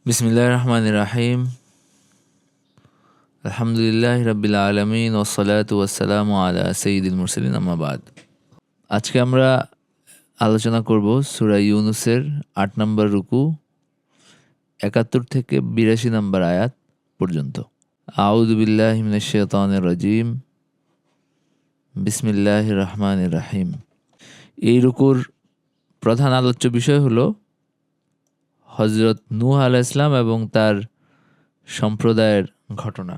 বিসমিল্লাহির রহমানির রহিম। আলহামদুলিল্লাহি রাব্বিল আলামিন ওয়াসসালাতু ওয়াসসালামু আলা সাইয়্যিদিল মুরসালিন, আম্মা বাদ। আজকে আমরা আলোচনা করব সূরা ইউনূসের ৮ নম্বর রুকু ৭১ থেকে ৮২ নম্বর আয়াত পর্যন্ত। আউযু বিল্লাহি মিনাশ শাইতানির রাজিম। বিসমিল্লাহির রহমানির রহিম। এই রুকুর প্রধান আলোচ্য বিষয় হলো হযরত নূহ আলাইহিস সালাম এবং তার সম্প্রদায়ের ঘটনা।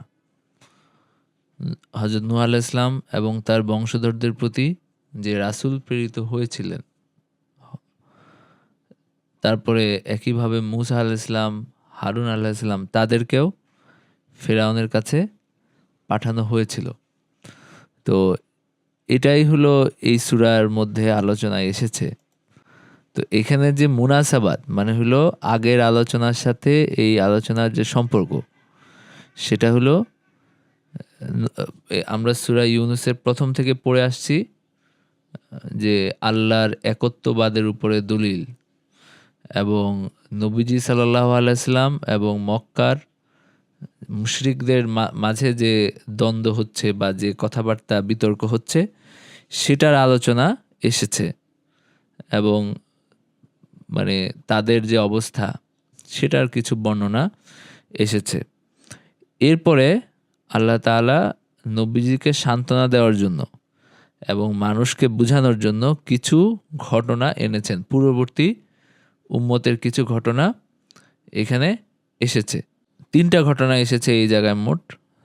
হযরত নূহ আলাইহিস সালাম এবং তার বংশধরদের প্রতি যে রাসূল প্রেরিত হয়েছিলেন, তারপরে একইভাবে মূসা আলাইহিস সালাম, হারুন আলাইহিস সালাম তাদেরকেও ফিরআউনের কাছে পাঠানো হয়েছিল। তো এটাই হলো এই সূরার মধ্যে আলোচনায় এসেছে। তো এখানে যে মুনাসাবাত মানে হলো আগের আলোচনার সাথে এই আলোচনার যে সম্পর্ক, সেটা হলো আমরা সূরা ইউনূসের প্রথম থেকে পড়ে আসছি যে আল্লাহর একত্ববাদের উপরে দলিল, এবং নবীজি সাল্লাল্লাহু আলাইহি সাল্লাম এবং মক্কার মুশরিকদের মাঝে যে দ্বন্দ্ব হচ্ছে বা যে কথাবার্তা বিতর্ক হচ্ছে সেটার আলোচনা এসেছে, এবং মানে তাদের যে অবস্থা সেটার কিছু বর্ণনা এসেছে। এরপরে আল্লাহ তাআলা নবীজিকে সান্ত্বনা দেওয়ার জন্য এবং মানুষকে বোঝানোর জন্য কিছু ঘটনা এনেছেন। পূর্ববর্তী উম্মতের কিছু ঘটনা এখানে এসেছে। 3টা ঘটনা এসেছে এই জায়গায় মোট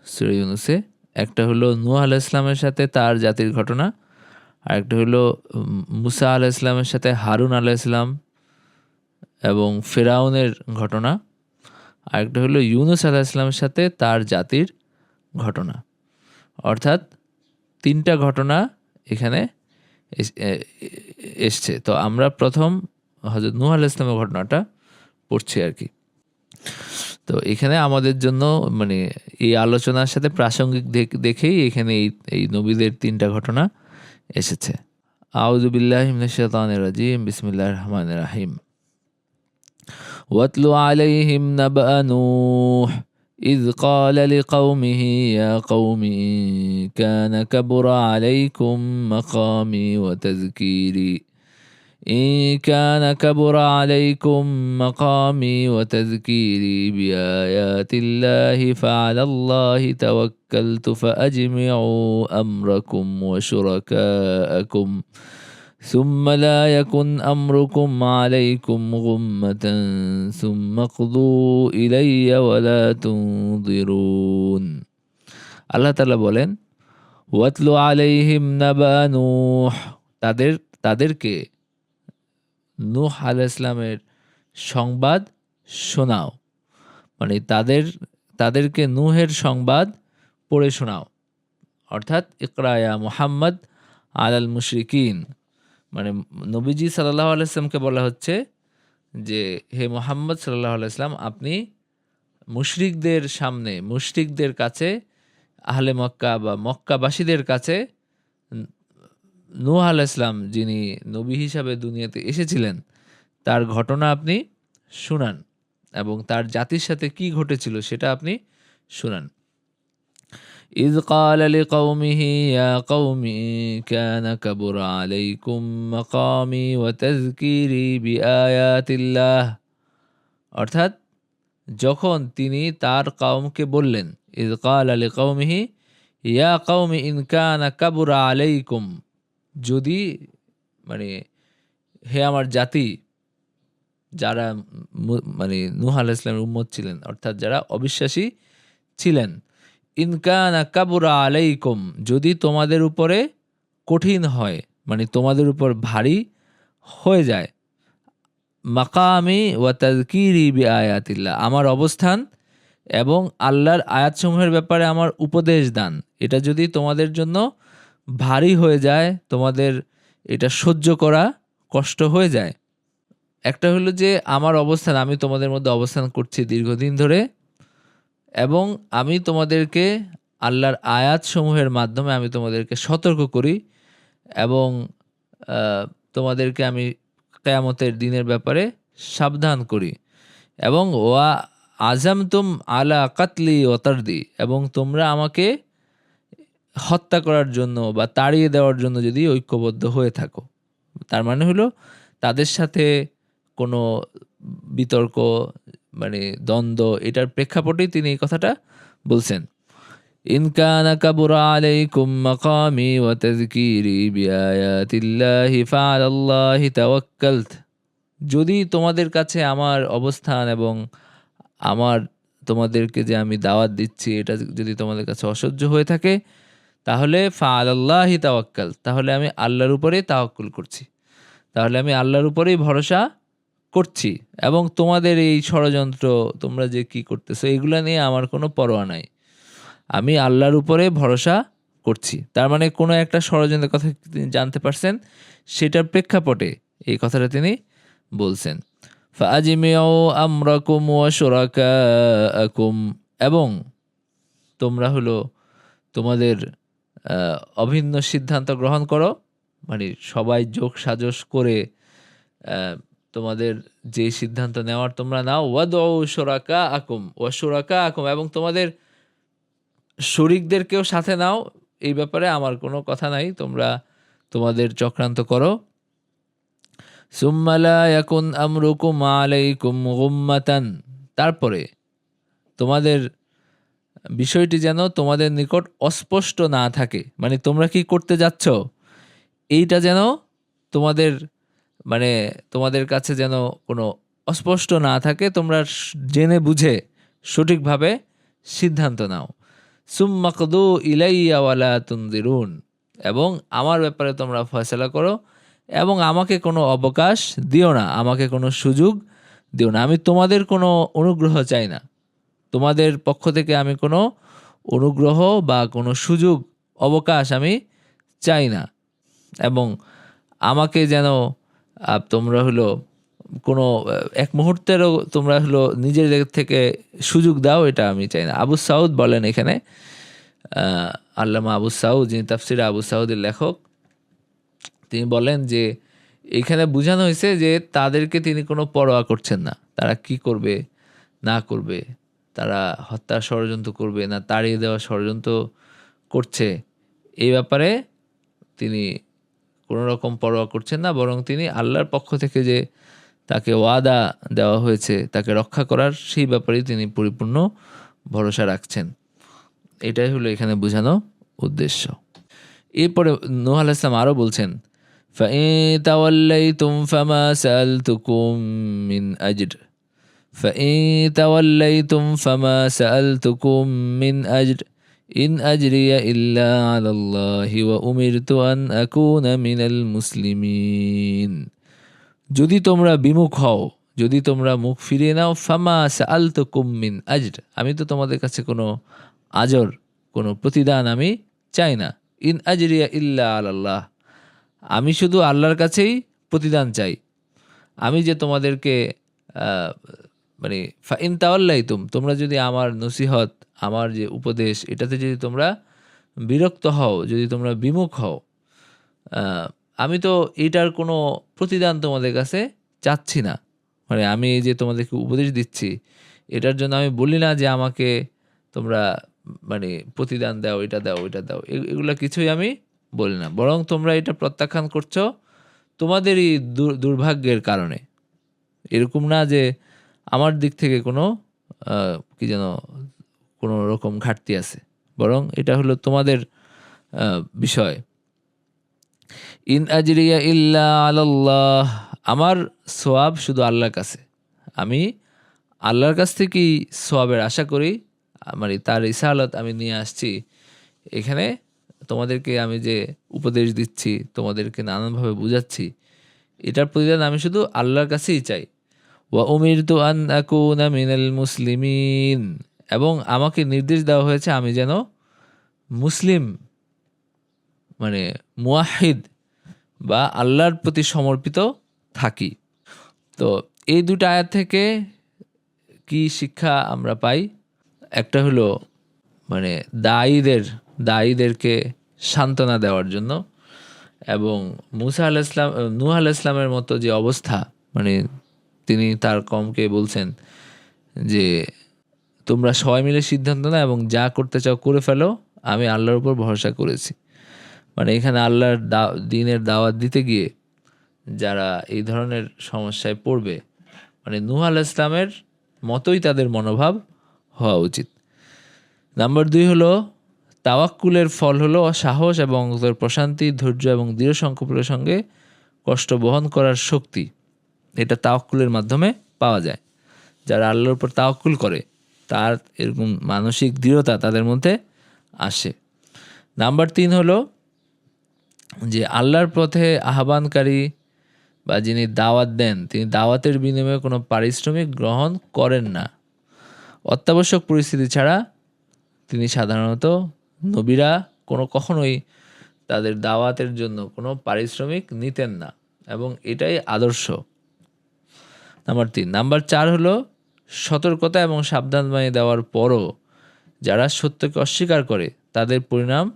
সূরা ইউনূসে। একটা হলো নূহ আলাইহিস সালামের সাথে তার জাতির ঘটনা, আরেকটা হলো মূসা আলাইহিস সালামের সাথে হারুন আলাইহিস সালাম এবং ফিরআউনের ঘটনা, আরেকটা হলো ইউনূস আলাইহিস সালামের সাথে তার জাতির ঘটনা। অর্থাৎ 3টা ঘটনা এখানে এসছে। তো আমরা প্রথম হযরত নূহ আলাইহিস সালামের ঘটনাটা পড়ছি আর কি। তো এখানে আমাদের জন্য মানে এই আলোচনার সাথে প্রাসঙ্গিক দেখেই এখানে এই নবীদের 3টা ঘটনা এসেছে। আউযু বিল্লাহি মিনাশ শাইতানির রাজিম। বিসমিল্লাহির রহমানির রহিম। ওয়াতলু আলাইহিম নাবা নূহ إذ قال لقومه يا قوم إن كان كبر عليكم مقامي وتذكيري بآيات الله فعلى الله توكلت فأجمعوا أمركم وشركاءكم ثم لا يكن أمركم عليكم غمة ثم اقضوا إلي ولا تنظرون। আল্লাহ তাআলা বলেন, ওয়াতলু আলাইহিম নাবা নূহ, তাদেরকে নূহ আলাইহিস সালামের সংবাদ শোনাও, মানে তাদেরকে নূহের সংবাদ পড়ে শোনাও। অর্থাৎ ইকরা ইয়া মুহাম্মদ আলাল মুশরিকিন, মানে নবীজি সাল্লাল্লাহু আলাইহি সাল্লামকে বলা হচ্ছে যে হে মুহাম্মদ সাল্লাল্লাহু আলাইহি সাল্লাম, আপনি মুশরিকদের সামনে, মুশরিকদের কাছে, আহলে মক্কা বা মক্কাবাসীদের কাছে নূহ আলাইহিস সালাম যিনি নবী হিসাবে দুনিয়াতে এসেছিলেন তার ঘটনা আপনি শুনান, এবং তার জাতির সাথে কি ঘটেছিল সেটা আপনি শুনান। إذ قال لقومه يا قوم إن كان كبر عليكم مقامي وتذكيري بآيات الله, অর্থাৎ যখন তিনি তার কওমকে বললেন, إذ قال لقومه يا قوم إن كان كبر عليكم, যদি মানে হে আমার জাতি, যারা মানে নূহ আলাইহিস সালামের উম্মত ছিলেন, অর্থাৎ যারা অবিশ্বাসী ছিলেন, ইন কানা কাবুরা আলাইকুম, যদি তোমাদের উপরে কঠিন হয়, মানে তোমাদের উপর ভারী হয়ে যায়, মাকামি ওয়া তাযকিরি বিআয়াতিল্লাহ, আমার অবস্থান এবং আল্লাহর আয়াতসমূহের ব্যাপারে আমার উপদেশ দান, এটা যদি তোমাদের জন্য ভারী হয়ে যায়, তোমাদের এটা সহ্য করা কষ্ট হয়ে যায়। একটা হলো যে আমার অবস্থান, আমি তোমাদের মধ্যে অবস্থান করছি দীর্ঘদিন ধরে, এবং আমি তোমাদেরকে আল্লাহর আয়াতসমূহের মাধ্যমে আমি তোমাদেরকে সতর্ক করি, এবং তোমাদেরকে আমি কিয়ামতের দিনের ব্যাপারে সাবধান করি, এবং ওয়া আজামতুম আলা কাতলি ওয়া তারদি, এবং তোমরা আমাকে হত্যা করার জন্য বা তাড়িয়ে দেওয়ার জন্য যদি ঐক্যবদ্ধ হয়ে থাকো। তার মানে হলো তাদের সাথে কোনো বিতর্ক, মানে দ্বন্দ্ব, এটার প্রেক্ষাপটেই তিনি এই কথাটা বলছেন। ইন কানা কাবুরা আলাইকুম মাকামি ওয়া তাযকিরি বিআয়াতিল্লাহি ফাআলাল্লাহি তাওয়াক্কালতু, যদি তোমাদের কাছে আমার অবস্থান এবং আমার তোমাদেরকে যে আমি দাওয়াত দিচ্ছি এটা যদি তোমাদের কাছে অসহ্য হয়ে থাকে, তাহলে ফাআলাল্লাহি তাওয়াক্কাল, তাহলে আমি আল্লাহর উপরেই তাওয়াক্কুল করছি, তাহলে আমি আল্লাহর উপরেই ভরসা করছি, এবং তোমাদের এই ষড়যন্ত্র তোমরা যে কি করতেছো এগুলা নিয়ে আমার কোনো পরোয়া নাই, আমি আল্লাহর উপরে ভরসা করছি। তার মানে কোনো একটা ষড়যন্ত্রের কথা তিনি জানতে পারছেন, সেটার প্রেক্ষাপটে এই কথাটা তিনি বলছেন। ফাআজমিউ আমরাকুম ওয়া শুরাকাআকুম, এবং তোমরা হলো তোমাদের অভিন্ন সিদ্ধান্ত গ্রহণ করো, মানে সবাই যোগ সাজস করে তোমাদের যে সিদ্ধান্ত নেওয়ার তোমরা নাও। ওয়াদউ শুরাকাআকুম ওয়া শুরাকাআকুম, এবং তোমাদের শরীকদেরকেও সাথে নাও, এই ব্যাপারে আমার কোনো কথা নাই, তোমরা তোমাদের চক্রান্ত করো। সুম্মা লা ইয়াকুন আমরুকুম আলাইকুম গুম্মাতান, তারপরে তোমাদের বিষয়টি যেন তোমাদের নিকট অস্পষ্ট না থাকে, মানে তোমরা কি করতে যাচ্ছ এইটা যেন তোমাদের, মানে তোমাদের কাছে যেন কোনো অস্পষ্ট না থাকে, তোমরা জেনে বুঝে সঠিকভাবে সিদ্ধান্ত নাও। সুম্মা কদু ইলাইয়া ওয়ালা তুনদিরুন, এবং আমার ব্যাপারে তোমরা ফয়সালা করো এবং আমাকে কোনো অবকাশ দিও না, আমাকে কোনো সুযোগ দিও না। আমি তোমাদের কোনো অনুগ্রহ চাই না, তোমাদের পক্ষ থেকে আমি কোনো অনুগ্রহ বা কোনো সুযোগ অবকাশ আমি চাই না, এবং আমাকে যেন তোমরা হলো কোনো এক মুহূর্তেরও তোমরা হলো নিজের থেকে সুযোগ দাও, এটা আমি চাই না। আবু সাউদ বলেন এখানে, আল্লামা আবু সাউদ, যিনি তাফসিরে আবু সাউদের লেখক, তিনি বলেন যে এখানে বোঝানো হয়েছে যে তাদেরকে তিনি কোনো পরোয়া করছেন না, তারা কি করবে না করবে, তারা হত্যার ষড়যন্ত্র করবে না তাড়িয়ে দেওয়ার ষড়যন্ত্র করছে, এই ব্যাপারে তিনি কোনো রকম পরোয়া করছেন না, বরং তিনি আল্লাহর পক্ষ থেকে যে তাকে ওয়াদা দেওয়া হয়েছে তাকে রক্ষা করার, সেই ব্যাপারেই তিনি পরিপূর্ণ ভরসা রাখছেন। এটাই হলো এখানে বোঝানো উদ্দেশ্য। এরপরে নূহ আলাইহিস সালাম আরও বলছেন, فَإِن تَوَلَّيْتُمْ فَمَا سَأَلْتُكُم مِّنْ أَجْرٍ فَإِن تَوَلَّيْتُمْ فَمَا سَأَلْتُكُم مِّنْ أَجْرٍ إِنْ أَجْرِيَ إِلَّا عَلَى اللَّهِ وَأُمِرْتُ أَنْ أَكُونَ مِنَ الْمُسْلِمِينَ, যদি তোমরা বিমুখ হও, যদি তোমরা মুখ ফিরিয়ে নাও, ফামা সাআলতুকুম মিন আজর, আমি তো তোমাদের কাছে কোনো আজর, কোনো প্রতিদান আমি চাই না। ইন আজরিয়া ইল্লা আলাল্লাহ, আমি শুধু আল্লাহর কাছেই প্রতিদান চাই। আমি যে তোমাদেরকে মানে ফাইন তাওয়াল্লাইতুম, তোমরা যদি আমার নসিহত, আমার যে উপদেশ, এটাতে যদি তোমরা বিরক্ত হও, যদি তোমরা বিমুখ হও, আমি তো এটার কোনো প্রতিদান তোমাদের কাছে চাচ্ছি না। মানে আমি এই যে তোমাদেরকে উপদেশ দিচ্ছি, এটার জন্য আমি বলি না যে আমাকে তোমরা মানে প্রতিদান দাও, এটা দাও, ওইটা দাও, এগুলো কিছুই আমি বলি না, বরং তোমরা এটা প্রত্যাখ্যান করছো তোমাদেরই দুর্ভাগ্যের কারণে। এরকম না যে আমার দিক থেকে কোনো কি যেন কোনো রকম ঘাটতি আছে, বরং এটা হলো তোমাদের বিষয়। ইন আজরিয়া ইল্লা আলাল্লাহ, আমার সোয়াব শুধু আল্লাহর কাছে, আমি আল্লাহর কাছ থেকেই সোয়াবের আশা করি, মানে তার রিসালাত আমি নিয়ে আসছি এখানে, তোমাদেরকে আমি যে উপদেশ দিচ্ছি, তোমাদেরকে নানানভাবে বুঝাচ্ছি, এটার প্রতিদান আমি শুধু আল্লাহর কাছেই চাই। ওয়া উমিরতু আন আকুনা মিনাল মুসলিমিন, এবং আমাকে নির্দেশ দেওয়া হয়েছে আমি যেন মুসলিম, মানে মুয়াহিদ বা আল্লাহর প্রতি সমর্পিত থাকি। তো এই দুটো আয়াত থেকে কি শিক্ষা আমরা পাই? একটা হলো মানে দায়ীদেরকে সান্ত্বনা দেওয়ার জন্য, এবং মুসা আলাইহিস সালাম, নূহ আলাইহিস সালামের মতো যে অবস্থা, মানে তিনি তার কওমকে বলছেন যে তোমরা সবাই মিলে সিদ্ধান্ত নাও এবং যা করতে চাও করে ফেলো, আমি আল্লাহর উপর ভরসা করেছি। মানে এখানে আল্লাহর দিনের দাওয়াত দিতে গিয়ে যারা এই ধরনের সমস্যায় পড়বে, মানে নূহ আলাইহিস সালামের মতোই তাদের মনোভাব হওয়া উচিত। নাম্বার 2 হলো তাওয়াক্কুলের ফল হলো সাহস এবং অন্তরের প্রশান্তি, ধৈর্য এবং দৃঢ় সংকল্পের সঙ্গে কষ্ট বহন করার শক্তি। এটা তাওয়াক্কুলের মাধ্যমে পাওয়া যায়। যারা আল্লাহর উপর তাওয়াক্কুল করে তার এরকম মানসিক দৃঢ়তা তাদের মধ্যে আসে। নাম্বার 3 হলো যে আল্লাহর পথে আহ্বানকারী বা যিনি দাওয়াত দেন তিনি দাওয়াতের বিনিময়ে কোনো পারিশ্রমিক গ্রহণ করেন না। অত্যাবশ্যক পরিস্থিতি ছাড়া তিনি সাধারণত নবীরা কখনোই তাদের দাওয়াতের জন্য কোনো পারিশ্রমিক নিতেন না এবং এটাই আদর্শ। নাম্বার 3। নাম্বার 4 হলো সতর্কতা এবং সাবধানবাণী দেওয়ার পরও যারা সত্যকে অস্বীকার করে তাদের পরিণাম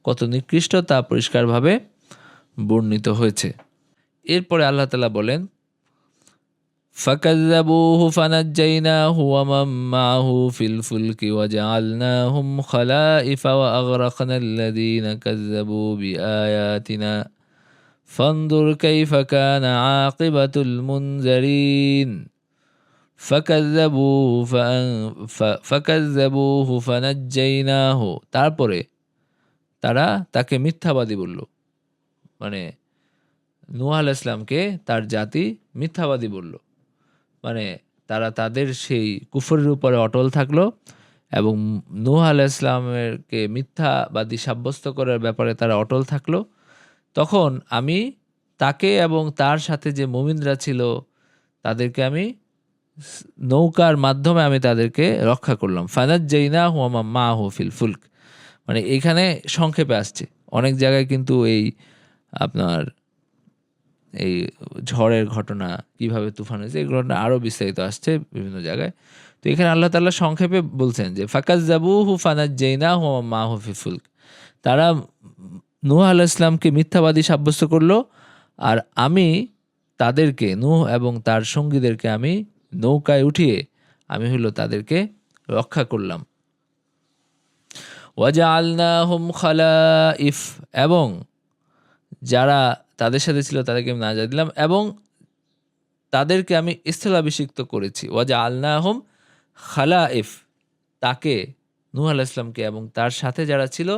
কত নিকৃষ্ট তা পরিষ্কারভাবে বর্ণিত হয়েছে। এরপরে আল্লাহ তাআলা বলেন, فكذبوه فنجيناه ومن معه في الفلك وجعلناهم خلائف وأغرقنا الذين كذبوا بآياتنا فانظر كيف كان عاقبة المنذرين فكذبوه فنجيناه। তারপরে তারা তাকে মিথ্যাবাদী বলল, মানে নূহ আলাইহিস সালামকে তার জাতি মিথ্যাবাদী বলল। মানে তারা তাদের সেই কুফরের উপরে অটল থাকলো এবং নূহ আলাইহিস সালামকে মিথ্যাবাদী সাব্যস্ত করার ব্যাপারে তারা অটল থাকলো। তখন আমি তাকে এবং তার সাথে যে মুমিনরা ছিল তাদেরকে আমি নৌকার মাধ্যমে আমি তাদেরকে রক্ষা করলাম। ফানাজ্জাইনাহু ওয়া মান মাআহু ফিল ফুলক। মানে এখানে সংক্ষেপে আসছে, অনেক জায়গায় কিন্তু এই আপনার এই ঝড়ের ঘটনা কিভাবে তুফান হয়েছে এই ঘটনা আরও বিস্তারিত আসছে বিভিন্ন জায়গায়। তো এখানে আল্লাহ তাআলা সংক্ষেপে বলছেন যে ফাকাজ্জাবুহু ফানাজ্জাইনাহু ওয়া মান মাআহু ফিল ফুলক। তারা নূহ আলাইহিস সালামকে মিথ্যাবাদী সাব্যস্ত করলো আর আমি তাদেরকে নূহ এবং তার সঙ্গীদেরকে আমি নৌকায় উঠিয়ে আমি হলো তাদেরকে রক্ষা করলাম। ওয়াজআলনাহুম খালাইফ, এবং যারা তাদের সাথে ছিল তাদেরকে আমি নাজাত দিলাম এবং তাদেরকে আমি স্থলাভিষিক্ত করেছি। ওয়াজআলনাহুম খালাইফ, তাকে নূহ আলাইহিস সালামকে এবং তার সাথে যারা ছিল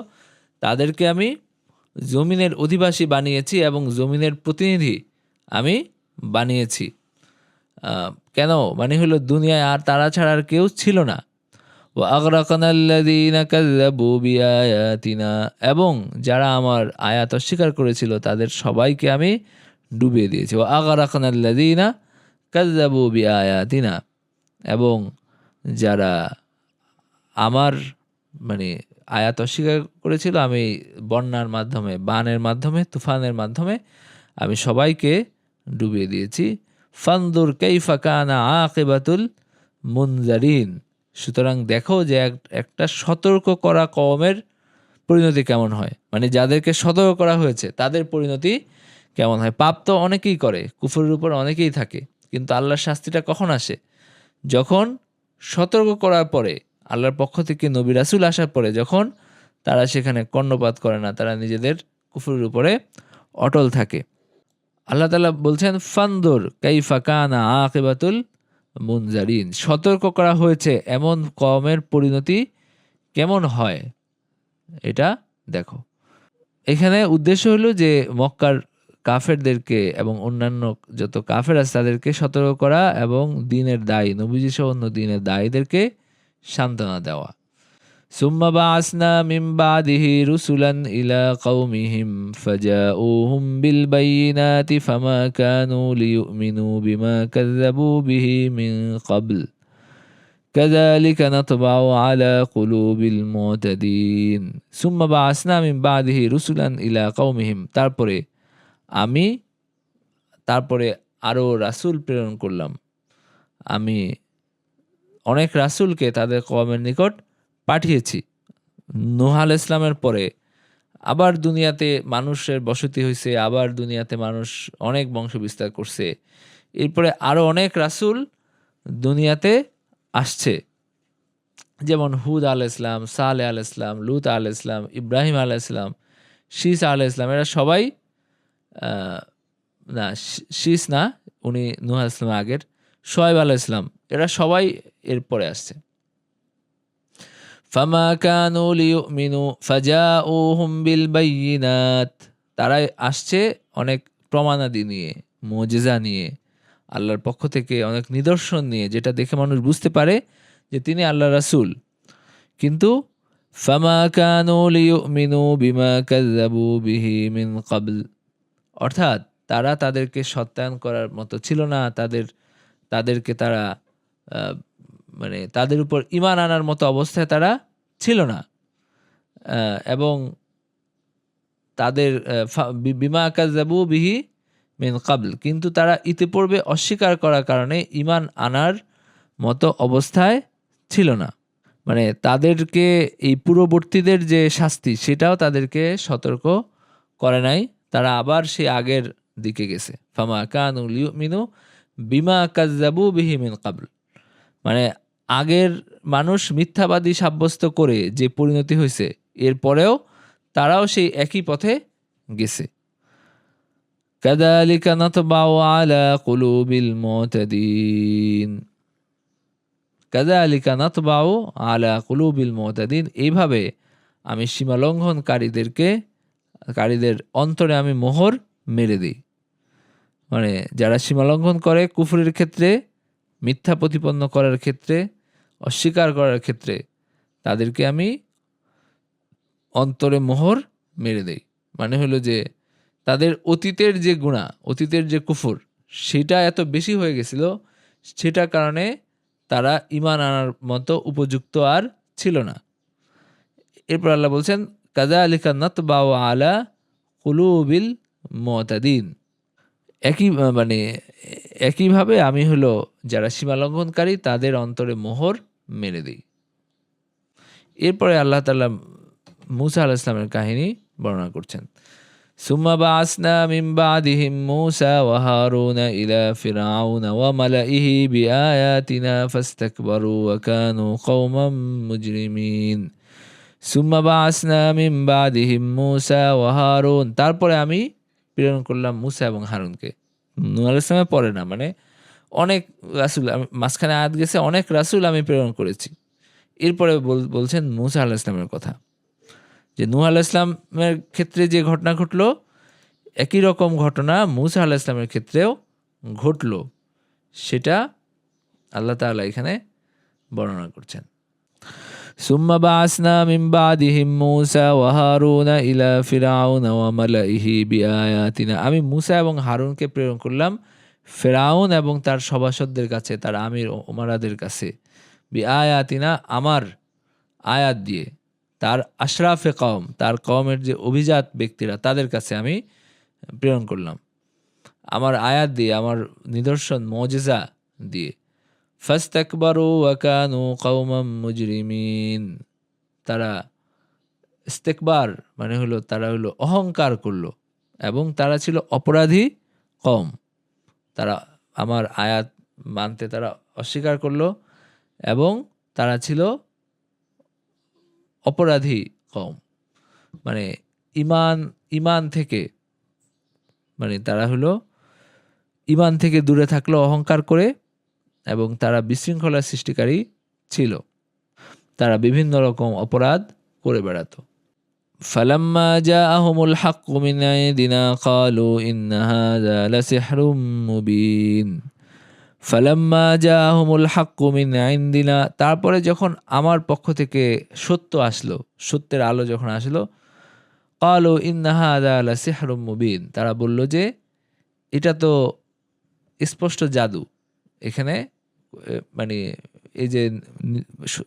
তাদেরকে আমি জমিনের অধিবাসী বানিয়েছি এবং জমিনের প্রতিনিধি আমি বানিয়েছি। কেন? মানে হলো দুনিয়ায় আর তারা ছাড়া আর কেউ ছিল না। ওয়া আগরাকনাল্লাযীনা কাযযাবু বিআয়াতিনা, এবং যারা আমার আয়াত অস্বীকার করেছিল তাদের সবাইকে আমি ডুবিয়ে দিয়েছি। ওয়া আগরাকনাল্লাযীনা কাযযাবু বিআয়াতিনা, এবং যারা আমার মানে আয়াত অস্বীকার করেছিল আমি বন্যার মাধ্যমে, বানের মাধ্যমে, তুফানের মাধ্যমে আমি সবাইকে ডুবিয়ে দিয়েছি। ফানদুর কাইফা কানা আকিবাতুল মুনজারিন, সুতরাং দেখো যে একটা সতর্ক করা কওমের পরিণতি কেমন হয়। মানে যাদেরকে সতর্ক করা হয়েছে তাদের পরিণতি কেমন হয়। পাপ তো অনেকেই করে, কুফরের উপর অনেকেই থাকে, কিন্তু আল্লাহর শাস্তিটা কখন আসে? যখন সতর্ক করার পরে, আল্লাহর পক্ষ থেকে নবী রাসূল আসার পরে যখন তারা সেখানে কর্ণপাত করে না, তারা নিজেদের কুফরের উপরে অটল থাকে। আল্লাহ তাআলা বলছেন ফানদুর কাইফা কানা আকিবাতুল মুনজারিন, সতর্ক করা হয়েছে এমন কওমের পরিণতি কেমন হয় এটা দেখো। এখানে উদ্দেশ্য হলো যে মক্কার কাফেরদেরকে এবং অন্যান্য যত কাফের আছে তাদেরকে সতর্ক করা এবং দ্বীনের দায়ী, নবীজি সহ অন্য দ্বীনের দায়ীদেরকে সান্ত্বনা দেওয়া। সুম্মা বা'আসনা মিন বা'দিহি রুসুলান ইলা কওমিহিম ফাজাউহুম বিল বাইয়িনাতি ফামা কানু লিয়ুমিনু বিমা কাযযাবু বিহি মিন ক্বাবল কাযালিকা নাতবাউ আলা কুলুবিল মুতাদিন। সুম্মা বা'আসনা মিন বা'দিহি রুসুলান ইলা কওমিহিম, তারপরে আরও রাসূল প্রেরণ করলাম। আমি অনেক রাসূলকে তাদের কওমের নিকট পাঠিয়েছি। নূহ আলাইহিস সালামের পরে আবার দুনিয়াতে মানুষের বসতি হয়েছে, আবার দুনিয়াতে মানুষ অনেক বংশ বিস্তার করছে। এরপরে আরও অনেক রাসূল দুনিয়াতে আসছে, যেমন হুদ আলাইহিসসালাম, সালেহ আলাইহিসসালাম, লূত আলাইহিসসালাম, ইব্রাহিম আলাইহিসসালাম, শীস আলাইহিসসালাম, এরা সবাই না, শীস না, উনি নূহ আলাইহিসসালামের আগের, শুআয়ব আলাইহিসসালাম, এরা সবাই এরপরে আসছে। ফামা কানু লিয়ুমিনু ফাজাউহুম বিল বাইয়িনাত, তারা আসছে অনেক প্রমাণাদি নিয়ে, মুজিজা নিয়ে, আল্লাহর পক্ষ থেকে অনেক নিদর্শন নিয়ে, যেটা দেখে মানুষ বুঝতে পারে যে তিনি আল্লাহ রাসূল। কিন্তু ফামা কানু লিয়ুমিনু বিমা কাযযাবু বিহি মিন ক্বাবল, অর্থাৎ তারা তাদেরকে সত্যায়ন করার মতো ছিল না, তাদেরকে তারা মানে তাদের উপর ঈমান আনার মতো অবস্থায় তারা ছিল না, এবং তাদের বিমা কাযযাবু বিহি মিন ক্বাবল, কিন্তু তারা ইতিপূর্বে অস্বীকার করার কারণে ঈমান আনার মতো অবস্থায় ছিল না। মানে তাদেরকে এই পূর্ববর্তীদের যে শাস্তি, সেটাও তাদেরকে সতর্ক করে নাই, তারা আবার সেই আগের দিকে গেছে। ফামা কানু লিয়ুমিনু বিমা কাযযাবু বিহি মিন ক্বাবল, মানে আগের মানুষ মিথ্যাবাদী সাব্যস্ত করে যে পরিণতি হয়েছে, এরপরেও তারাও সেই একই পথে গেছে। কাযালিকা নাতবাউ আলা কুলুবিল মুতাদিন, কাযালিকা নাতবাউ আলা কুলুবিল মুতাদিন, এইভাবে আমি কারীদের অন্তরে আমি মোহর মেরে দিই। মানে যারা সীমালঙ্ঘন করে কুফরের ক্ষেত্রে, মিথ্যা প্রতিপন্ন করার ক্ষেত্রে, অস্বীকার করার ক্ষেত্রে, তাদেরকে আমি অন্তরে মোহর মেরে দেই। মানে হলো যে তাদের অতীতের যে গুনাহ, অতীতের যে কুফর, সেটা এত বেশি হয়ে গেছিল, সেটার কারণে তারা ঈমান আনার মতো উপযুক্ত আর ছিল না। এরপর আল্লাহ বলছেন কাযালিকা নাতবাউ আলা কুলুবিল মুতাদিন, মানে একইভাবে আমি হলো যারা সীমালঙ্ঘনকারী তাদের অন্তরে মোহর মেরে দিই। এরপরে আল্লাহ তাআলা মূসা আলাইহিস সালামের কাহিনী বর্ণনা করছেন। সুম্মা বাআসনা মিন বাদিহিম মূসা ওয়া হারুনা ইলা ফিরআউনা ওয়া মালাইহি বিআয়াতিনা ফাস্তাকবারু ওয়া কানু কওমান মুজরিমিন। সুম্মা বাআসনা মিন বাদিহিম মূসা ওয়া হারুন, তারপরে আমি প্রেরণ করলাম মূসা এবং হারুনকে। নূহ আলাইহিস সালামের পরে না, মানে অনেক রাসূল, আমি মাঝখানে আয়াত গেছে, অনেক রাসূল আমি প্রেরণ করেছি। এরপরে বলছেন মূসা আলাইহিস সালামের কথা, যে নূহ আলাইহিস সালামের ক্ষেত্রে যে ঘটনা ঘটলো, একই রকম ঘটনা মূসা আলাইহিস সালামের ক্ষেত্রেও ঘটলো, সেটা আল্লাহ তাআলা এখানে বর্ণনা করছেন। সুম্মা বাআসনা মিন বাদিহিম মূসা ওয়া হারুনা ইলা ফিরআউনা ওয়া মালাইহি বিআয়াতিনা, আমি মূসা এবং হারুনকে প্রেরণ করলাম ফিরআউন এবং তার সভাসদদের কাছে, তার আমির ওমরাদের কাছে, বিআয়াতিনা, আমার আয়াত দিয়ে, তার আশরাফে কওম, তার কওমের যে অভিজাত ব্যক্তিরা, তাদের কাছে আমি প্রেরণ করলাম আমার আয়াত দিয়ে, আমার নিদর্শন মুজিজা দিয়ে। ফাস্তাকবারু ওয়া কানু কওমান মুজরিমিন, তারা ইস্তেকবার মানে হলো তারা হলো অহংকার করলো এবং তারা ছিল অপরাধী কওম। তারা আমার আয়াত মানতে তারা অস্বীকার করলো এবং তারা ছিল অপরাধী কওম। মানে ঈমান থেকে, মানে তারা হলো ঈমান থেকে দূরে থাকলো অহংকার করে, এবং তারা বিশৃঙ্খলার সৃষ্টিকারী ছিল, তারা বিভিন্ন রকম অপরাধ করে বেড়াতো। ফালাম্মা জাআহুমুল হাক্কু মিন ইনদিনা ক্বালু ইন্না হাযা লাসিহরুম মুবিন। ফালাম্মা জাআহুমুল হাক্কু মিন ইনদিনা, তারপরে যখন আমার পক্ষ থেকে সত্য আসলো, সত্যের আলো যখন আসলো, ক্বালু ইন্না হাযা লাসিহরুম মুবিন, তারা বলল যে এটা তো স্পষ্ট জাদু। এখানে মানে এই যে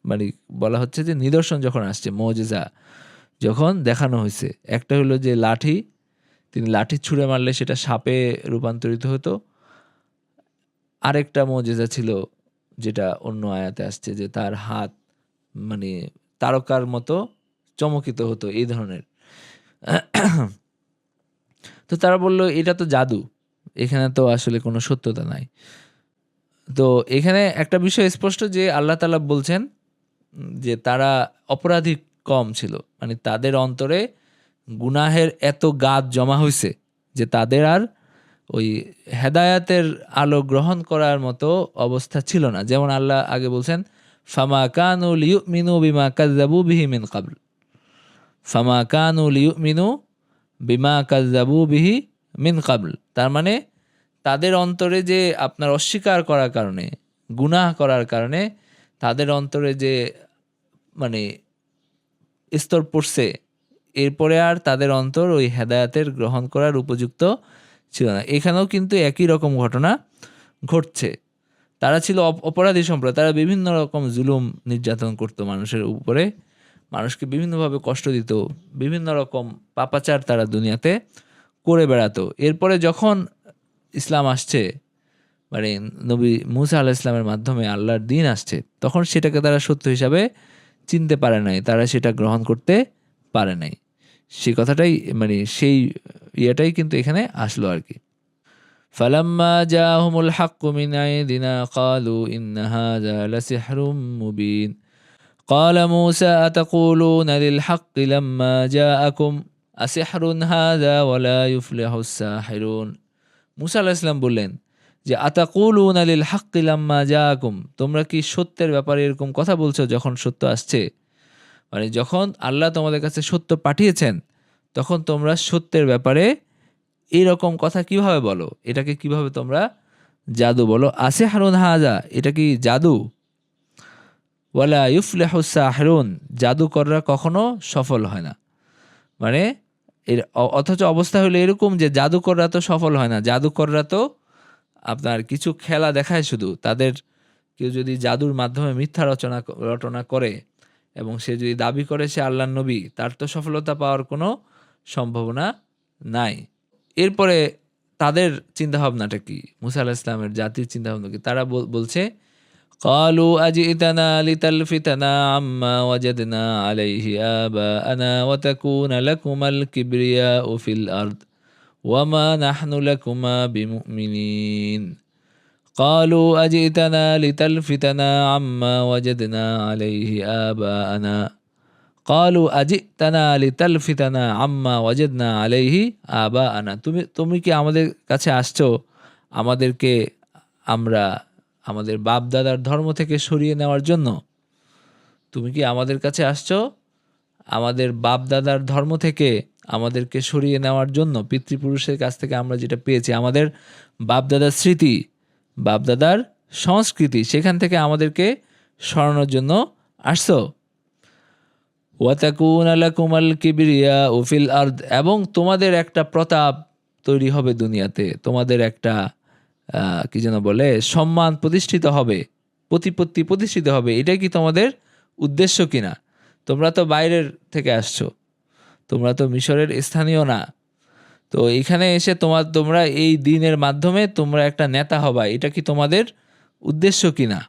মানে বলা হচ্ছে যে নিদর্শন যখন আসছে, মুজিজা যখন দেখানো হয়েছে, একটা হলো যে লাঠি, তিনি লাঠি ছুঁড়ে মারলে সেটা সাপে রূপান্তরিত হতো। আরেকটা মুজিজা ছিল যেটা অন্য আয়াতে আসছে, যে তার হাত মানে তারকার মতো চমকিত হতো, এই ধরনের। তো তারা বলল এটা তো জাদু, এখানে তো আসলে কোনো সত্যতা নাই। তো এখানে একটা বিষয় স্পষ্ট যে আল্লাহ তাআলা বলছেন যে তারা অপরাধী কম ছিল, মানে তাদের অন্তরে গুনাহের এত গাদ জমা হয়েছে যে তাদের আর ওই হেদায়াতের আলো গ্রহণ করার মতো অবস্থা ছিল না। যেমন আল্লাহ আগে বলছেন ফামা কানু লিউমিনু বিমা কাযযাবু বিহি মিন ক্বাবল, ফামা কানু লিউমিনু বিমা কাযযাবু বিহি মিন ক্বাবল। তার মানে তাদের অন্তরে যে আপনার অস্বীকার করার কারণে, গুনাহ করার কারণে তাদের অন্তরে যে মানে স্তর পড়ছে, এরপরে আর তাদের অন্তর ওই হেদায়াতের গ্রহণ করার উপযুক্ত ছিল না। এখানেও কিন্তু একই রকম ঘটনা ঘটছে। তারা ছিল অপরাধী সম্প্রদায়, তারা বিভিন্ন রকম জুলুম নির্যাতন করতো মানুষের উপরে, মানুষকে বিভিন্নভাবে কষ্ট দিত, বিভিন্ন রকম পাপাচার তারা দুনিয়াতে করে বেড়াতো। এরপরে যখন ইসলাম আসছে, মানে নবী মুসা আলাইহিস সালামের মাধ্যমে আল্লাহর দ্বীন আসছে, তখন সেটাকে তারা সত্য হিসাবে চিনতে পারে নাই, তারা সেটা গ্রহণ করতে পারে নাই। সেই কথাটাই মানে সেই ইয়েটাই কিন্তু এখানে আসলো আর কি। ফালাম্মা জাআহুমুল হাক্কু মিন ইনদিনা ক্বালু ইন্না হাযা লাসিহরুম মুবিন ক্বালা মূসা আতাকুলুনা লিল হাক্কি লাম্মা জাআকুম আসিহরুন হাযা ওয়ালা ইউফলিহুস সাহিরুন। মূসা আলাইহিস সালাম বললেন যে আতাকুলুনা লিল হাক্কি লাম্মা জাআকুম, তোমরা কি সত্যের ব্যাপারে এরকম কথা বলছো যখন সত্য আসছে? মানে যখন আল্লাহ তোমাদের কাছে সত্য পাঠিয়েছেন তখন তোমরা সত্যের ব্যাপারে এইরকম কথা কিভাবে বলো? এটাকে কিভাবে তোমরা জাদু বলো? আসিহরুন হাযা, এটা কি জাদু? ওয়ালা ইউফলিহুস সাহিরুন, জাদুকররা কখনো সফল হয় না। মানে এর অথচ অবস্থা হলো এরকম যে জাদুকররা তো সফল হয় না, জাদুকররা তো আপনার কিছু খেলা দেখায় শুধু। তাদের কেউ যদি জাদুর মাধ্যমে মিথ্যা রটনা করে এবং সে যদি দাবি করে সে আল্লাহর নবী, তার তো সফলতা পাওয়ার কোনো সম্ভাবনা নাই। এরপরে তাদের চিন্তাভাবনাটা কি, মুসা আলাইহিস সালামের জাতির চিন্তাভাবনা কি? তারা বলছে ক্বালু আজিতানা লিতালফিতানা আম্মা ওয়াজাদনা আলাইহি আবাআনা ওয়া তাকুনা লাকুমাল কিবরিয়াউ ফিল আরদ ওয়া মা নাহনু লাকুমা বিমুমিনিন। ক্বালু আজিতানা লিতালফিতানা আম্মা ওয়াজাদনা আলাইহি আবাআনা ক্বালু আজিতানা লিতালফিতানা আম্মা ওয়াজাদনা আলাইহি আবাআনা। তুমি কি আমাদের কাছে আসছো আমাদেরকে আমরা আমাদের বাপ দাদার ধর্ম থেকে সরিয়ে নেওয়ার জন্য? তুমি কি আমাদের কাছে আসছো আমাদের বাপ দাদার ধর্ম থেকে আমাদেরকে সরিয়ে নেওয়ার জন্য? পিতৃপুরুষের কাছ থেকে আমরা যেটা পেয়েছি, আমাদের বাপ দাদার স্মৃতি, বাপ দাদার সংস্কৃতি, সেখান থেকে আমাদেরকে সরানোর জন্য আসছো? ওয়াতাকুনা লাকুমাল কিবরিয়াউ ফিল আরদ, এবং তোমাদের একটা প্রতাপ তৈরি হবে দুনিয়াতে, তোমাদের একটা কি যেন বলে সম্মান প্রতিষ্ঠিত হবে, প্রতিপত্তি প্রতিষ্ঠিত হবে। এটা কি তোমাদের উদ্দেশ্য কিনা? তোমরা তো বাইরের থেকে আসছো, তোমরা তো মিশরের স্থানীয় না। তো এখানে এসে তোমরা এই দ্বীনের মাধ্যমে তোমরা একটা নেতা হবা, এটা কি তোমাদের উদ্দেশ্য কিনা?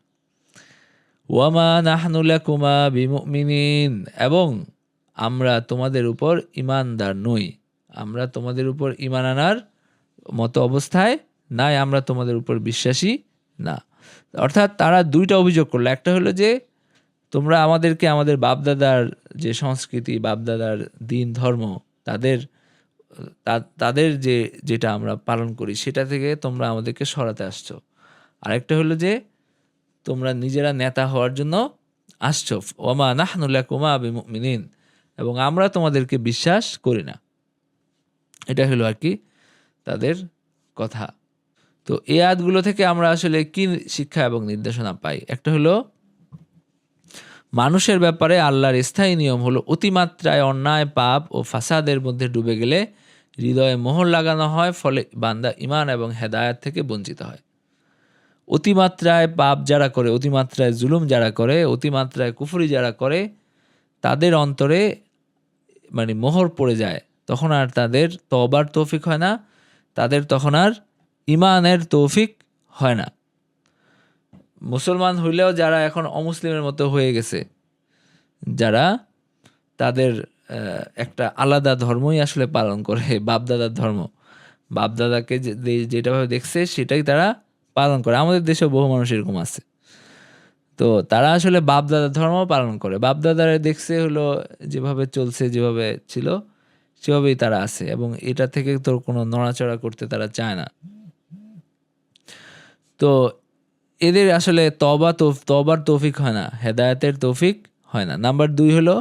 ওয়ামা নাহনু লাকুমা বিমুমিনিন, এবং আমরা তোমাদের উপর ঈমানদার নই, আমরা তোমাদের উপর ঈমান আনার মতো অবস্থায় নাই, আমরা তোমাদের উপর বিশ্বাসী না। অর্থাৎ তারা দুইটা অভিযোগ করলো। একটা হলো যে তোমরা আমাদেরকে আমাদের বাপদাদার যে সংস্কৃতি, বাপদাদার দিন ধর্ম, তাদের তাদের যেটা আমরা পালন করি সেটা থেকে তোমরা আমাদেরকে সরাতে আসছো। আরেকটা হলো যে তোমরা নিজেরা নেতা হওয়ার জন্য আসছো। ওয়ামা নাহনু লাকুমা বিমুমিনিন, এবং আমরা তোমাদেরকে বিশ্বাস করি না। এটা হলো আর কি তাদের কথা। তো এই আয়াতগুলো থেকে আমরা আসলে কি শিক্ষা এবং নির্দেশনা পাই? একটা হলো মানুষের ব্যাপারে আল্লাহর স্থায়ী নিয়ম হলো অতিমাত্রায় অন্যায়, পাপ ও ফাসাদের মধ্যে ডুবে গেলে হৃদয়ে মোহর লাগানো হয়, ফলে বান্দা ঈমান এবং হেদায়েত থেকে বঞ্চিত হয়। অতিমাত্রায় পাপ যারা করে, অতিমাত্রায় জুলুম যারা করে, অতিমাত্রায় কুফরি যারা করে, তাদের অন্তরে মানে মোহর পড়ে যায়, তখন আর তাদের তওবার তৌফিক হয় না, তাদের তখন আর ঈমানের তৌফিক হয় না। মুসলমান হইলেও যারা এখন অমুসলিমের মতো হয়ে গেছে, যারা তাদের একটা আলাদা ধর্মই আসলে পালন করে, বাপদাদার ধর্ম, বাপদাদাকে যেটাভাবে দেখছে সেটাই তারা পালন করে। আমাদের দেশেও বহু মানুষ এরকম আছে। তো তারা আসলে বাপ-দাদার ধর্ম পালন করে। বাপ-দাদারা দেখছে হলো যেভাবে চলছে, যেভাবে ছিল সেভাবেই তারা আছে এবং এটা থেকে তো কোনো নড়াচড়া করতে তারা চায় না। তো এদের আসলে তওবার তৌফিক হয় না, হেদায়েতের তৌফিক হয় না। নাম্বার 2 হলো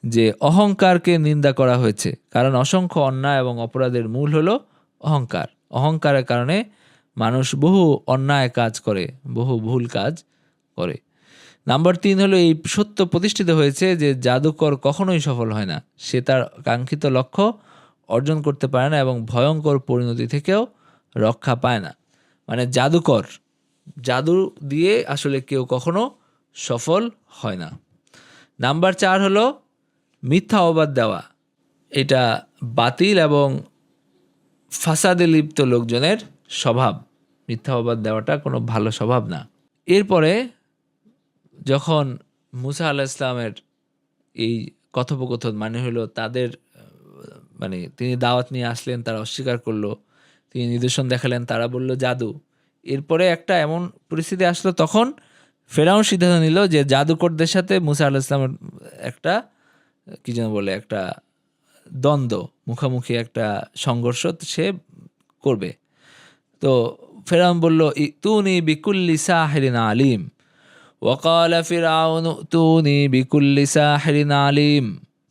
যে অহংকারকে নিন্দা করা হয়েছে। কারণ অসংখ্য অন্যায় এবং অপরাধের মূল হলো অহংকার। অহংকারের কারণে মানুষ বহু অন্যায় কাজ করে, বহু ভুল কাজ করে। নাম্বার 3 হলো এই সত্য প্রতিষ্ঠিত হয়েছে যে জাদুকর কখনোই সফল হয় না। সে তার কাঙ্ক্ষিত লক্ষ্য অর্জন করতে পারে না এবং ভয়ঙ্কর পরিণতি থেকেও রক্ষা পায় না। মানে জাদু দিয়ে আসলে কেউ কখনো সফল হয় না। নাম্বার 4 হলো মিথ্যা অবাদ দেওয়া। এটা বাতিল এবং ফাসাদে লিপ্ত লোকজনের স্বভাব। মিথ্যা অবাদ দেওয়াটা কোনো ভালো স্বভাব না। এরপরে যখন মুসা আলাইহিস সালামের এই কথোপকথন মানে হলো তাদের মানে তিনি দাওয়াত নিয়ে আসলেন, তারা অস্বীকার করলো, তিনি নিদর্শন দেখালেন, তারা বলল জাদু। এরপরে একটা এমন পরিস্থিতি আসলো, তখন ফেরাউন সিদ্ধান্ত নিল যে জাদুকরদের সাথে মুসা আলাইহিস সালামের একটা কি যেন বলে একটা দ্বন্দ্ব, মুখোমুখি একটা সংঘর্ষ সে করবে। তো ফেরাউন বলল ইতুনি বিকুল্লি সাহিরিন আলিম ওয়াকাল ফিরআউন উতুনি বিকুল্লি সাহিরিন আলিম।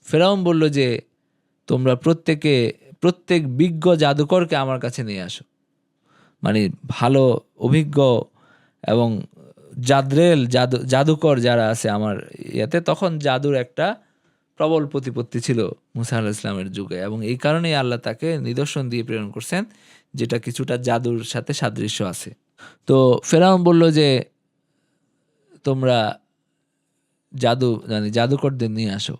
ফেরাউন বলল যে তোমরা প্রত্যেক বিজ্ঞ জাদুকরকে আমার কাছে নিয়ে আসো। মানে ভালো অভিজ্ঞ এবং জাদুকর যারা আছে আমার ইয়াতে, তখন জাদুর একটা প্রবল প্রতিপত্তি ছিল মুসা আলাইহিস সালামের যুগে এবং এই কারণেই আল্লাহ তাকে নিদর্শন দিয়ে প্রেরণ করছেন, যেটা কিছুটা জাদুর সাথে সাদৃশ্য আছে। তো ফেরাউন বলল যে তোমরা জাদুকরদের নিয়ে আসো।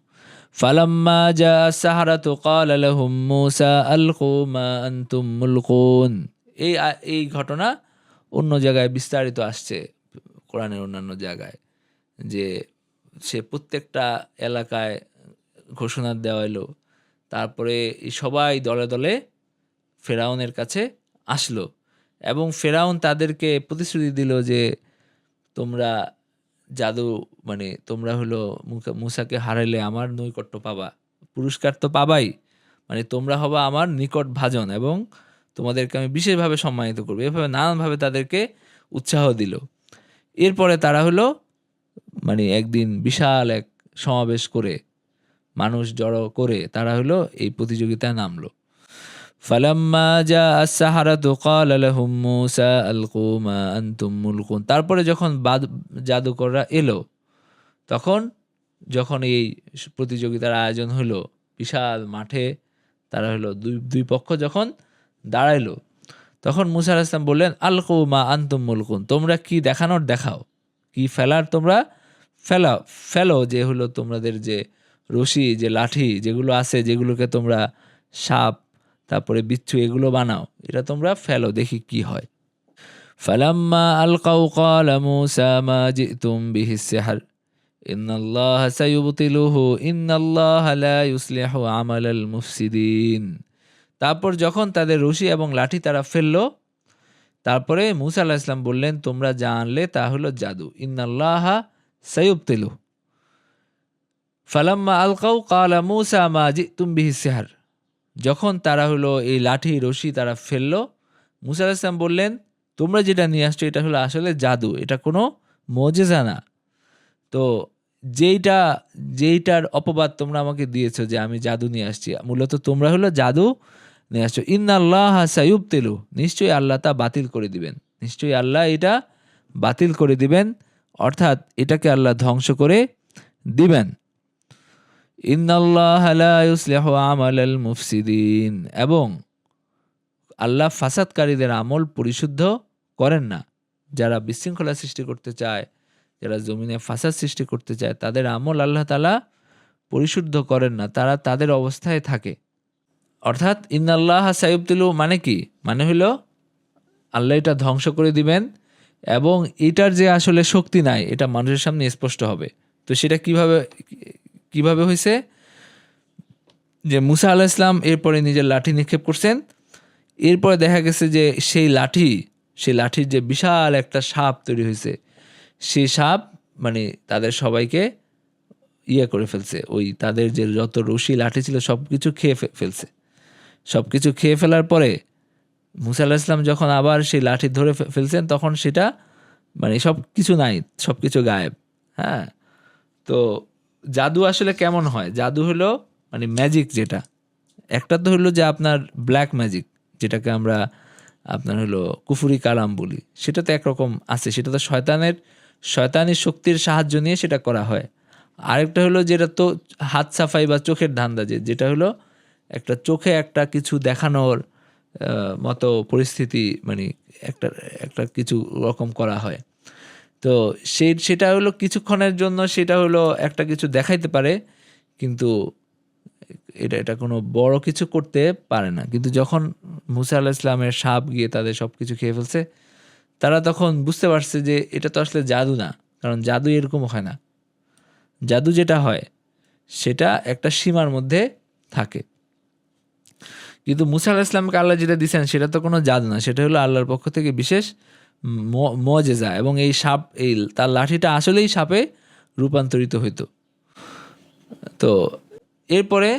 ফালাম্মা জা সাহারাতু ক্বালা লাহুম মূসা আলকু মা আনতুম মুলকুন। এই ঘটনা অন্য জায়গায় বিস্তারিত আসছে কোরআনের অন্যান্য জায়গায়, যে সে প্রত্যেকটা এলাকায় ঘোষণা দেওয়া এলো। তারপরে সবাই দলে দলে ফেরাউনের কাছে আসলো এবং ফেরাউন তাদেরকে প্রতিশ্রুতি দিল যে তোমরা জাদু মানে তোমরা হলো মুসাকে হারাইলে আমার নৈকট্য পাবা, পুরস্কার তো পাবাই, মানে তোমরা হবা আমার নিকট ভাজন এবং তোমাদেরকে আমি বিশেষভাবে সম্মানিত করবো। এভাবে নানানভাবে তাদেরকে উৎসাহ দিল। এরপরে তারা হলো মানে একদিন বিশাল এক সমাবেশ করে, মানুষ জড়ো করে তারা হলো এই প্রতিযোগিতায় নামলো। ফালাম্মা জা আস-সাহারাতু ক্বালা লাহুম মূসা আলকু মা আনতুম মুলকুন। তারপরে যখন জাদুকররা এলো, যখন এই প্রতিযোগিতার আয়োজন হলো বিশাল মাঠে, তারা হলো দুই পক্ষ যখন দাঁড়াইলো, তখন মুসা আলাইহিস সালাম বললেন আলকু মা আনতুম মুলকুন, তোমরা কি দেখানোর দেখাও, কি ফেলার তোমরা ফেলো, যে হলো তোমাদের যে রশি যে লাঠি যেগুলো আছে, যেগুলোকে তোমরা সাপ তারপরে বিচ্ছু এগুলো বানাও, এটা তোমরা ফেলো, দেখি কি হয়। ফালাম্মা আলকাউ ক্বালা মূসা মা জিতুম বিহিস সিহর ইন্নাল্লাহা সায়ুবতিলুহু ইন্নাল্লাহা লা ইউসলিহু আমালাল মুফসিদিন। তারপর যখন তাদের রশি এবং লাঠি তারা ফেললো, তারপরে মূসা আলাইহিস সালাম বললেন তোমরা যা আনলে তা হলো জাদু, ইন্নাল্লাহা সায়ুবতিলুহু। ফালাম্মা আলকাউ ক্বালা মূসা মা জিতুম বিহিস সিহর। যখন তারা হলো এই লাঠি রশি তারা ফেললো, মূসা আলাইহিস সালাম বললেন তোমরা যেটা নিয়ে আসছো এটা হলো আসলে জাদু, এটা কোনো মুজিজা না। তো যেইটার অপবাদ তোমরা আমাকে দিয়েছো যে আমি জাদু নিয়ে আসছি, মূলত তোমরা হলো জাদু নিয়ে আসছো। ইন্নাল্লাহা সায়ুবতিলু, নিশ্চয়ই আল্লাহ তা বাতিল করে দিবেন, নিশ্চয়ই আল্লাহ এটা বাতিল করে দিবেন, অর্থাৎ এটাকে আল্লাহ ধ্বংস করে দিবেন। ইন্নাল্লাহা লা ইউসলিহু আমালাল মুফসিদিন, এবং আল্লাহ ফাসাদকারীদের আমল পরিশুদ্ধ করেন না। যারা বিশৃঙ্খলা সৃষ্টি করতে চায়, যারা জমিনে ফাসাদ সৃষ্টি করতে চায়, তাদের আমল আল্লাহ তাআলা পরিশুদ্ধ করেন না, তারা তাদের অবস্থায় থাকে। অর্থাৎ ইন্নাল্লাহা সায়ুবতিলু মানে কি, মানে হলো আল্লাহ এটা ধ্বংস করে দিবেন এবং এটার যে আসলে শক্তি নাই এটা মানুষের সামনে স্পষ্ট হবে। তো সেটা কিভাবে হয়েছে, যে মুসা আলাইহিস সালাম এরপরে নিজের লাঠি নিক্ষেপ করছেন, এরপরে দেখা গেছে যে সেই লাঠি সেই লাঠির যে বিশাল একটা সাপ তৈরি হয়েছে, সেই সাপ মানে তাদের সবাইকে করে ফেলছে। ওই তাদের যে যত রশি লাঠি ছিল সব কিছু খেয়ে ফেলছে। সব কিছু খেয়ে ফেলার পরে মুসা আলাহিসাল্লাম ইসলাম যখন আবার সেই লাঠি ধরে ফেলছেন, তখন সেটা মানে সব কিছু নাই, সব কিছু গায়েব। হ্যাঁ, তো জাদু আসলে কেমন হয়? জাদু হলো মানে ম্যাজিক, যেটা একটা তো হলো যে আপনার ব্ল্যাক ম্যাজিক, যেটাকে আমরা আপনার হলো কুফুরি কালাম বলি, সেটা তো একরকম আছে, সেটা তো শয়তানি শক্তির সাহায্য নিয়ে সেটা করা হয়। আরেকটা হলো যেটা তো হাত সাফাই বা চোখের ধান্দা, যেটা হলো একটা চোখে একটা কিছু দেখানোর মতো পরিস্থিতি, মানে একটা একটা কিছু রকম করা হয়। তো সেটা হলো কিছুক্ষণের জন্য, সেটা হলো একটা কিছু দেখাইতে পারে, কিন্তু এটা কোনো বড় কিছু করতে পারে না। কিন্তু যখন মুসা আলাহিসাল্লামের ইসলামের সাপ গিয়ে তাদের সব কিছু খেয়ে ফেলছে, তারা তখন বুঝতে পারছে যে এটা তো আসলে জাদু না, কারণ জাদু এরকম হয় না। জাদু যেটা হয় সেটা একটা সীমার মধ্যে থাকে, কিন্তু মুসা আলাহিসাল্লামকে ইসলামকে আল্লাহ যেটা দিয়েছেন সেটা তো কোনো জাদু না, সেটা হলো আল্লাহর পক্ষ থেকে বিশেষ মুআজিজা। এবং এই সাপ, তার লাঠিটা আসলেই সাপে রূপান্তরিত হইতো। তো এরপরে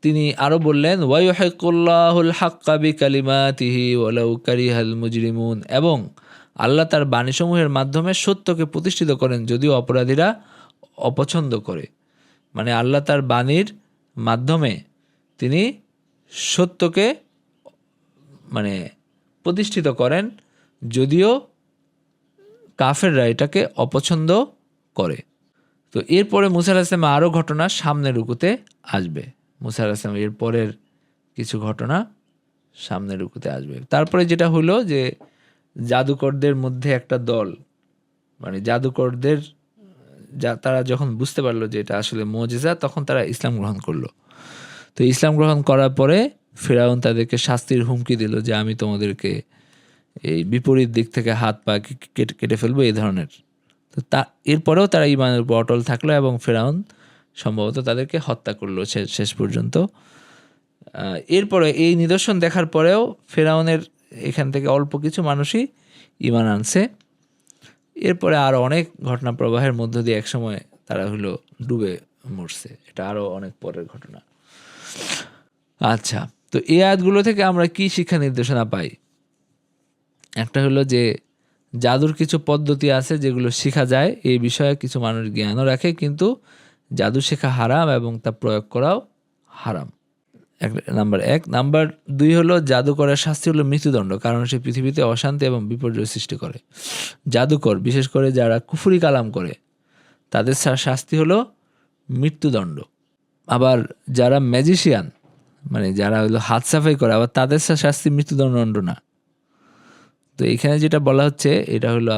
তিনি আরও বললেন, ওয়ায়ুহিকুল্লাহুল হাক্কা বিকালিমাতিহি ওয়ালাউ কারিহাল মুজরিমুন, এবং আল্লাহ তার বাণীসমূহের মাধ্যমে সত্যকে প্রতিষ্ঠিত করেন যদিও অপরাধীরা অপছন্দ করে। মানে আল্লাহ তার বাণীর মাধ্যমে তিনি সত্যকে মানে প্রতিষ্ঠিত করেন যদিও কাফেররা এটাকে অপছন্দ করে। তো এরপরে মুসা আলাইহিস সালাম আরও ঘটনা সামনের রুকুতে আসবে। মুসা আলাইহিস সালাম এর পরের কিছু ঘটনা সামনের রুকুতে আসবে। তারপরে যেটা হলো যে জাদুকরদের মধ্যে একটা দল, মানে জাদুকরদের তারা যখন বুঝতে পারলো যে এটা আসলে মুজিজা, তখন তারা ইসলাম গ্রহণ করলো। তো ইসলাম গ্রহণ করার পরে ফিরআউন তাদেরকে শাস্তির হুমকি দিল যে আমি তোমাদেরকে এই বিপরীত দিক থেকে হাত পা কেটে ফেলবো, এই ধরনের। তো এরপরেও তারা ঈমানের উপর অটল থাকলো এবং ফিরআউন সম্ভবত তাদেরকে হত্যা করলো শেষ পর্যন্ত। এরপরে এই নিদর্শন দেখার পরেও ফিরআউনের এখান থেকে অল্প কিছু মানুষই ঈমান আনছে। এরপরে আরও অনেক ঘটনা প্রবাহের মধ্য দিয়ে একসময় তারা হলো ডুবে মরছে। এটা আরও অনেক পরের ঘটনা। আচ্ছা, তো এই আয়াতগুলো থেকে আমরা কি শিক্ষা নির্দেশনা পাই? একটা হলো যে জাদুর কিছু পদ্ধতি আছে যেগুলো শেখা যায়, এই বিষয়ে কিছু মানুষ জ্ঞানও রাখে, কিন্তু জাদু শেখা হারাম এবং তা প্রয়োগ করাও হারাম। নাম্বার 1। নাম্বার 2 হলো জাদুকরের শাস্তি হলো মৃত্যুদণ্ড, কারণ সে পৃথিবীতে অশান্তি এবং বিপর্যয় সৃষ্টি করে। জাদুকর, বিশেষ করে যারা কুফরি কালাম করে, তাদের শাস্তি হলো মৃত্যুদণ্ড। আবার যারা ম্যাজিশিয়ান, মানে যারা হলো হাত সাফাই করে, আবার তাদের শাস্তি মৃত্যুদণ্ড না। তো এখানে যেটা বলা হচ্ছে এটা হলো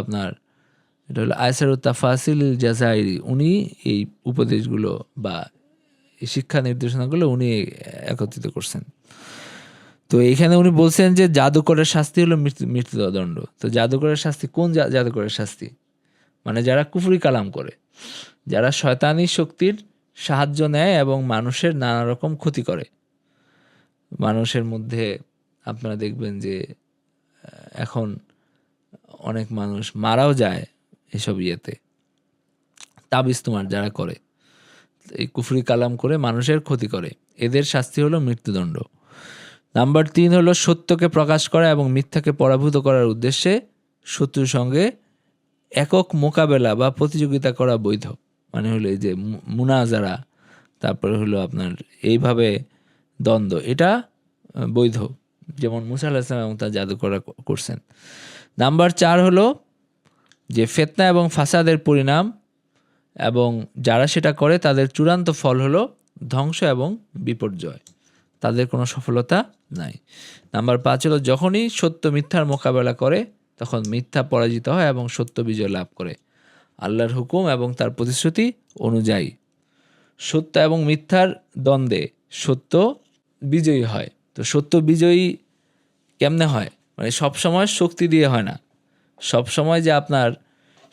আয়সারুত তাফাসিল জাযাইরি, উনি এই উপদেশগুলো বা এই শিক্ষা নির্দেশনাগুলো উনি একত্রিত করছেন। তো এখানে উনি বলছেন যে জাদুকরের শাস্তি হলো মৃত্যুদণ্ড। তো জাদুকরের শাস্তি কোন জাদুকরের শাস্তি? মানে যারা কুফরি কালাম করে, যারা শয়তানি শক্তির সাহায্য নেয় এবং মানুষের নানা রকম ক্ষতি করে। মানুষের মধ্যে আপনারা দেখবেন যে এখন অনেক মানুষ মারাও যায় এসব ইয়েতে, তাবিজ তোমার যারা করে, এই কুফরি কালাম করে মানুষের ক্ষতি করে, এদের শাস্তি হলো মৃত্যুদণ্ড। নাম্বার 3 হলো সত্যকে প্রকাশ করা এবং মিথ্যাকে পরাভূত করার উদ্দেশ্যে শত্রুর সঙ্গে একক মোকাবেলা বা প্রতিযোগিতা করা বৈধ। মানে হলো এই যে মুনাজারা, তারপরে হলো আপনার এইভাবে দ্বন্দ্ব, এটা বৈধ, যেমন মুসা আলাইহিস সালাম এবং তার জাদুকররা করছেন। নাম্বার 4 হলো যে ফিতনা এবং ফাসাদের পরিণাম, এবং যারা সেটা করে তাদের চূড়ান্ত ফল হলো ধ্বংস এবং বিপর্যয়, তাদের কোনো সফলতা নাই। নাম্বার 5 হলো যখনই সত্য মিথ্যার মোকাবেলা করে তখন মিথ্যা পরাজিত হয় এবং সত্য বিজয় লাভ করে আল্লাহর হুকুম এবং তার প্রতিশ্রুতি অনুযায়ী। সত্য এবং মিথ্যার দ্বন্দ্বে সত্য বিজয়ী হয়। তো সত্য বিজয়ী কেমনে হয়? মানে সবসময় শক্তি দিয়ে হয় না, সবসময় যে আপনার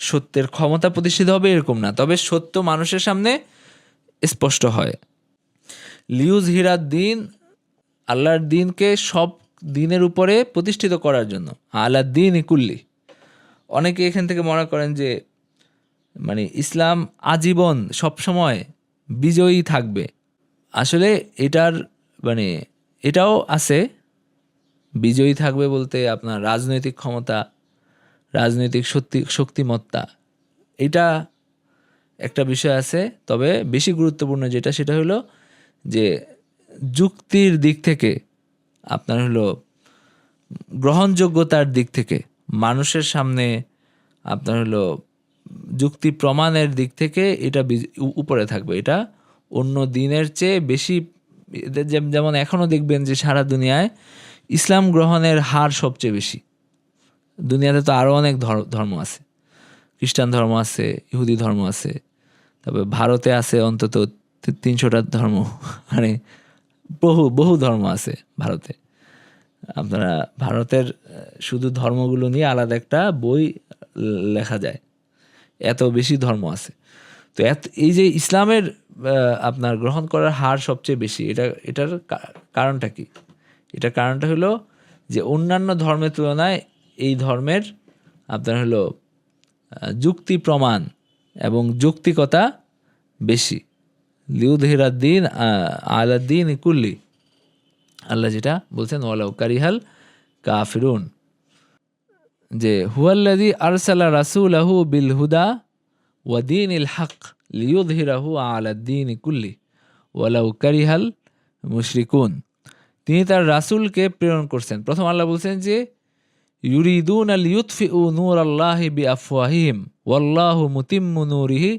সত্যের ক্ষমতা প্রতিষ্ঠিত হবে এরকম না, তবে সত্য মানুষের সামনে স্পষ্ট হয়। লিউজ হিরার দিন, আল্লাহর দিনকে সব দিনের উপরে প্রতিষ্ঠিত করার জন্য, আলা দ্বীন কুল্লি। অনেকে এখান থেকে মনে করেন যে মানে ইসলাম আজীবন সবসময় বিজয়ী থাকবে। আসলে এটার মানে এটাও আছে, বিজয়ী থাকবে বলতে আপনার রাজনৈতিক ক্ষমতা, রাজনৈতিক শক্তিমত্তা, এটা একটা বিষয় আছে। তবে বেশি গুরুত্বপূর্ণ যেটা, সেটা হলো যে যুক্তির দিক থেকে, আপনার হলো গ্রহণযোগ্যতার দিক থেকে, মানুষের সামনে আপনার হলো যুক্তি প্রমাণের দিক থেকে এটা উপরে থাকবে। এটা অন্য দিনের চেয়ে বেশি, যেমন এখনও দেখবেন যে সারা দুনিয়ায় ইসলাম গ্রহণের হার সবচেয়ে বেশি। দুনিয়াতে তো আরও অনেক ধর্ম আছে, খ্রিস্টান ধর্ম আছে, ইহুদি ধর্ম আছে, তারপরে ভারতে আছে অন্তত 300টা ধর্ম, মানে বহু ধর্ম আছে ভারতে। আপনারা ভারতের শুধু ধর্মগুলো নিয়ে আলাদা একটা বই লেখা যায়, এত বেশি ধর্ম আছে। তো এই যে ইসলামের আপনার গ্রহণ করার হার সবচেয়ে বেশি, এটার কারণটা কি? এটার কারণটা হলো যে অন্যান্য ধর্মের তুলনায় এই ধর্মের আপনার হলো যুক্তি প্রমাণ এবং যৌক্তিকতা বেশি। লিউযহিরাদ্দীন আলাদ্দীন কুল্লি, আল্লাহ যেটা বলছেন ওয়ালাউ কারিহাল কাফিরুন, যে হুয়াল্লাযী আরসালা রাসূলাহু বিল হুদা ওয়া দীনিল হক লিইয়ুযহিরাহু আলাদ্দীন কুল্লি ওয়ালাউ কারিহাল মুশরিকুন। তিনি তার রাসূলকে প্রেরণ করছেন। প্রথম আল্লাহ বলছেন যে ইউরিদুনা লিইউতফিউ নূরাল্লাহি বিআফওয়াহিহিম ওয়াল্লাহু মুতিম্মু নূরিহি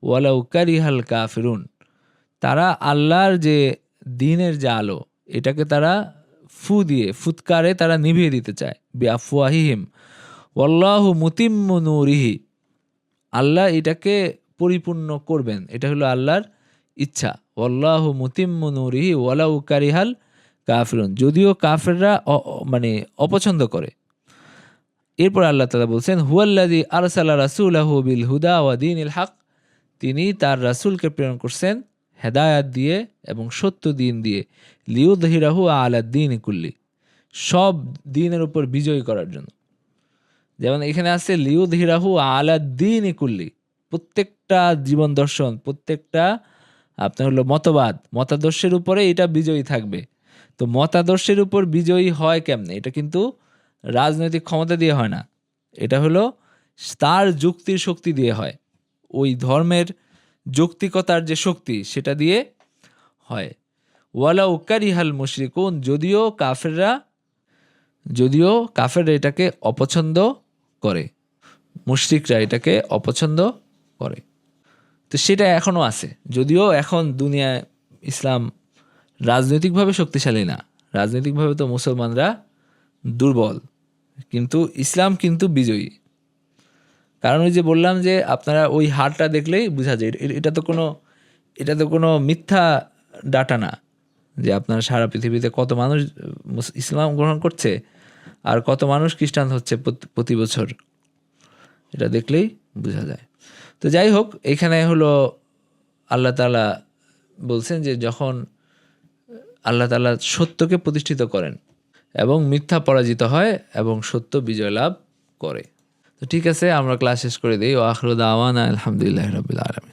ওয়ালাউ কারিহাল কাফিরুন। তারা আল্লাহর যে দ্বীনের যে আলো, এটাকে তারা ফুৎকারে তারা নিভিয়ে দিতে চায়। বিআফওয়াহিহিম ওয়াল্লাহু মুতিম্মু নূরিহি, আল্লাহ এটাকে পরিপূর্ণ করবেন, এটা হলো আল্লাহর ইচ্ছা। ওয়াল্লাহু মুতিম্মু নূরিহি ওয়ালাউ কারিহাল কাফিরুন, যদিও কাফেররা মানে অপছন্দ করে। এরপর আল্লাহ তাআলা বলছেন হুয়াল্লাযী আরসালা রাসূলাহু বিল হুদা ওয়া দীনিল হক, তিনি তার রাসূলকে প্রেরণ করছেন হেদায়াত দিয়ে এবং সত্য দ্বীন দিয়ে, লিইয়ুযহিরাহু আলাদ্দীন কুল্লি, সব দ্বীনের উপর বিজয়ী করার জন্য। যেমন এখানে আছে লিইয়ুযহিরাহু আলাদ্দীন কুল্লি, প্রত্যেকটা জীবন দর্শন, প্রত্যেকটা আপনার হলো মতাদর্শের উপরে এটা বিজয়ী থাকবে। তো মতাদর্শের উপর বিজয়ী হয় কেমনে? এটা কিন্তু রাজনৈতিক ক্ষমতা দিয়ে হয় না, এটা হলো তার যুক্তির শক্তি দিয়ে হয়। ওই ধর্মের যৌক্তিকতার যে শক্তি, সেটা দিয়ে হয়। ওয়ালাউ কারিহাল মুশরিকুন, যদিও কাফেররা এটাকে অপছন্দ করে, মুশরিকরা এটাকে অপছন্দ করে। তো সেটা এখনও আছে, যদিও এখন দুনিয়ায় ইসলাম রাজনৈতিকভাবে শক্তিশালী না, রাজনৈতিকভাবে তো মুসলমানরা দুর্বল, কিন্তু ইসলাম কিন্তু বিজয়ী। কারণ ওই যে বললাম যে আপনারা ওই হারটা দেখলেই বোঝা যায় এটা তো কোনো মিথ্যা ডাটা না, যে আপনার সারা পৃথিবীতে কত মানুষ ইসলাম গ্রহণ করছে আর কত মানুষ খ্রিস্টান হচ্ছে প্রতি বছর, এটা দেখলেই বোঝা যায়। তো যাই হোক, এখানে হলো আল্লাহ তাআলা বলছেন যে যখন আল্লাহ তাআলা সত্যকে প্রতিষ্ঠিত করেন এবং মিথ্যা পরাজিত হয় এবং সত্য বিজয় লাভ করে। তো ঠিক আছে, আমরা ক্লাস শেষ করে দিই। ওয়া আখিরু দাওয়ানা আলহামদুলিল্লাহি রাব্বিল আলামিন।